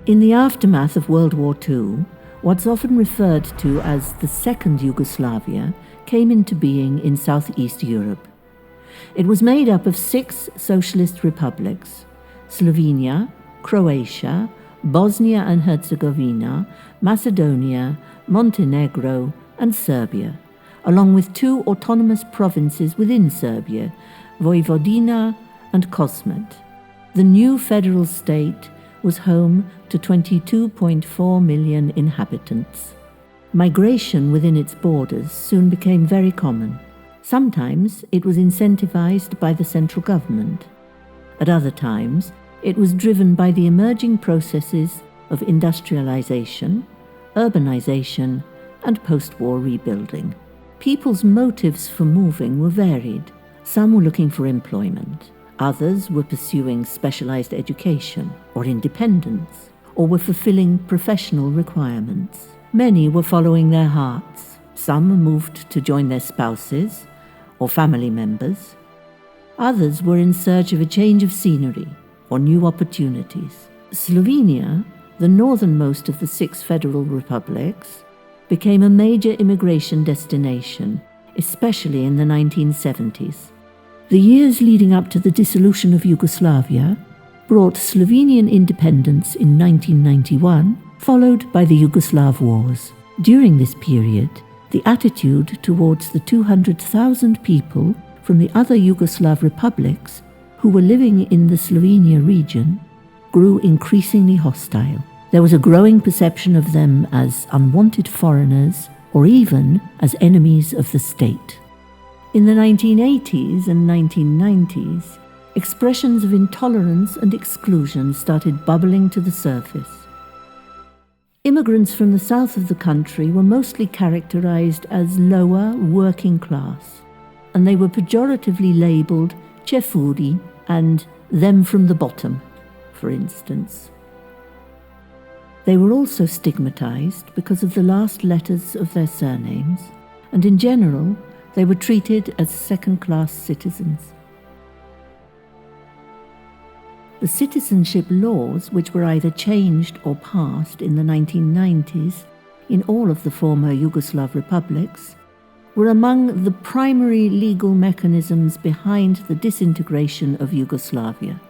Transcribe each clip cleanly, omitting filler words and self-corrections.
In the aftermath of World War II, what's often referred to as the Second Yugoslavia came into being in Southeast Europe. It was made up of 6 socialist republics: Slovenia, Croatia, Bosnia and Herzegovina, Macedonia, Montenegro, and Serbia, along with 2 autonomous provinces within Serbia, Vojvodina and Kosmet. The new federal state was home to 22.4 million inhabitants. Migration within its borders soon became very common. Sometimes it was incentivized by the central government. At other times, it was driven by the emerging processes of industrialization, urbanization, and post-war rebuilding. People's motives for moving were varied. Some were looking for employment. Others were pursuing specialized education or independence, or were fulfilling professional requirements. Many were following their hearts. Some moved to join their spouses or family members. Others were in search of a change of scenery or new opportunities. Slovenia, the northernmost of the 6 federal republics, became a major immigration destination, especially in the 1970s. The years leading up to the dissolution of Yugoslavia brought Slovenian independence in 1991, followed by the Yugoslav Wars. During this period, the attitude towards the 200,000 people from the other Yugoslav republics who were living in the Slovenia region grew increasingly hostile. There was a growing perception of them as unwanted foreigners or even as enemies of the state. In the 1980s and 1990s, expressions of intolerance and exclusion started bubbling to the surface. Immigrants from the south of the country were mostly characterized as lower working class, and they were pejoratively labeled Čefuri and them from the bottom, for instance. They were also stigmatized because of the last letters of their surnames, and in general, they were treated as second-class citizens. The citizenship laws, which were either changed or passed in the 1990s in all of the former Yugoslav republics, were among the primary legal mechanisms behind the disintegration of Yugoslavia.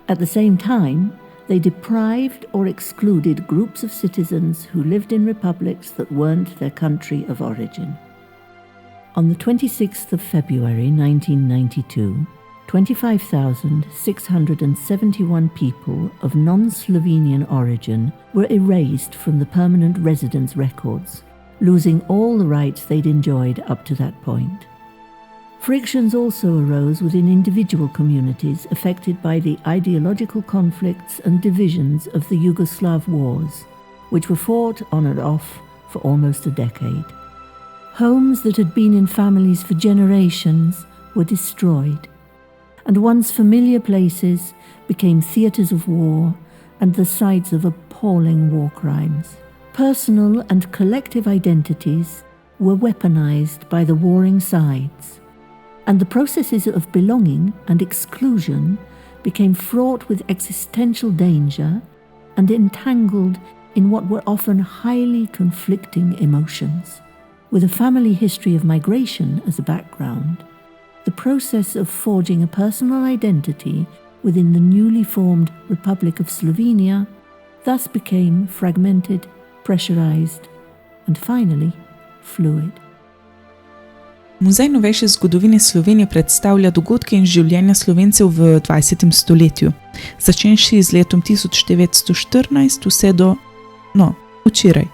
At the same time, they deprived or excluded groups of citizens who lived in republics that weren't their country of origin. On the 26th of February 1992, 25,671 people of non-Slovenian origin were erased from the permanent residence records, losing all the rights they'd enjoyed up to that point. Frictions also arose within individual communities affected by the ideological conflicts and divisions of the Yugoslav wars, which were fought on and off for almost a decade. Homes that had been in families for generations were destroyed, and once familiar places became theatres of war and the sites of appalling war crimes. Personal and collective identities were weaponized by the warring sides, and the processes of belonging and exclusion became fraught with existential danger and entangled in what were often highly conflicting emotions. With a family history of migration as a background, the process of forging a personal identity within the newly formed Republic of Slovenia thus became fragmented, pressurized, and finally, fluid. Muzej novejše zgodovine Slovenije predstavlja dogodke in življenja Slovencev v 20. stoletju, začenši z letom 1914 vse do, včeraj.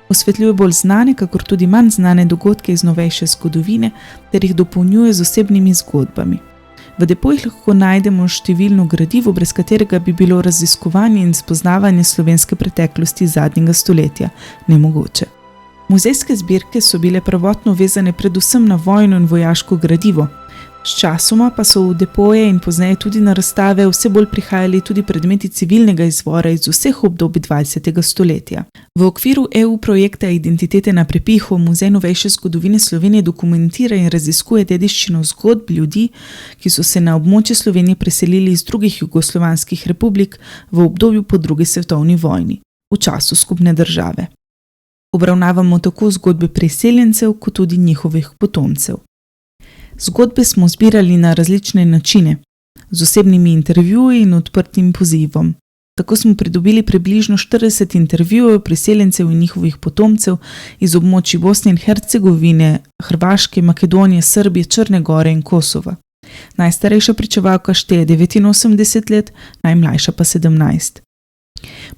Osvetljuje bolj znane, kakor tudi manj znane dogodke iz novejše zgodovine, ter jih dopolnjuje z osebnimi zgodbami. V depojih lahko najdemo številno gradivo, brez katerega bi bilo raziskovanje in spoznavanje slovenske preteklosti zadnjega stoletja nemogoče. Muzejske zbirke so bile prvotno vezane predvsem na vojno in vojaško gradivo, Sčasoma pa so v depoje in pozneje tudi na razstave vse bolj prihajali tudi predmeti civilnega izvora iz vseh obdobij 20. stoletja. V okviru EU projekta Identitete na prepihu Muzej novejše zgodovine Slovenije dokumentira in raziskuje dediščino zgodb ljudi, ki so se na območje Slovenije preselili iz drugih jugoslovanskih republik v obdobju po drugi svetovni vojni, v času skupne države. Obravnavamo tako zgodbe priseljencev, kot tudi njihovih potomcev. Zgodbe smo zbirali na različne načine, z osebnimi intervjuji in odprtim pozivom. Tako smo pridobili približno 40 intervjujev priseljencev in njihovih potomcev iz območij Bosne in Hercegovine, Hrvaške, Makedonije, Srbije, Črne Gore in Kosova. Najstarejša pričevalka šteje 89 let, najmlajša pa 17.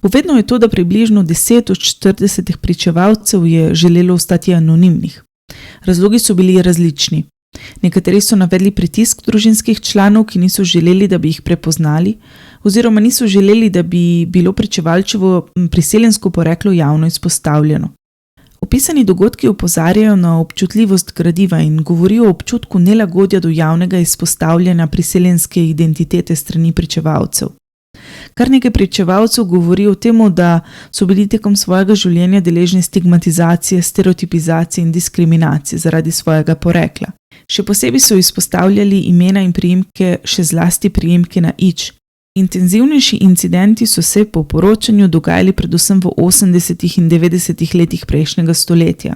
Povedno je to, da približno 10 od 40 pričevalcev je želelo ostati anonimnih. Razlogi so bili različni. Nekateri so navedli pritisk družinskih članov, ki niso želeli, da bi jih prepoznali, oziroma niso želeli, da bi bilo pričevalčevo priseljensko poreklo javno izpostavljeno. Opisani dogodki opozarjajo na občutljivost gradiva in govorijo o občutku nelagodja do javnega izpostavljanja priseljenske identitete strani pričevalcev. Kar nekaj pričevalcev govori o tem, da so bili tekom svojega življenja deležni stigmatizacije, stereotipizacije in diskriminacije zaradi svojega porekla. Še posebej so izpostavljali imena in priimke, še zlasti priimke na ič. Intenzivnejši incidenti so se po poročanju dogajali predvsem v 80. in 90. letih prejšnjega stoletja.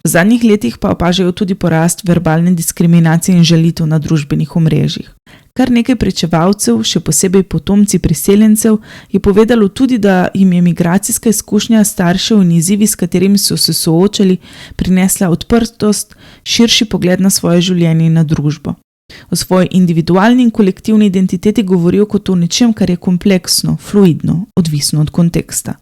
V zadnjih letih pa opažajo tudi porast verbalne diskriminacije in žalitev na družbenih omrežjih. Kar nekaj pričevalcev, še posebej potomci priseljencev, je povedalo tudi, da jim je migracijska izkušnja staršev in izzivi, s katerimi so se soočali, prinesla odprtost, širši pogled na svoje življenje in na družbo. O svoji individualni in kolektivni identiteti govorijo kot o nečem, kar je kompleksno, fluidno, odvisno od konteksta.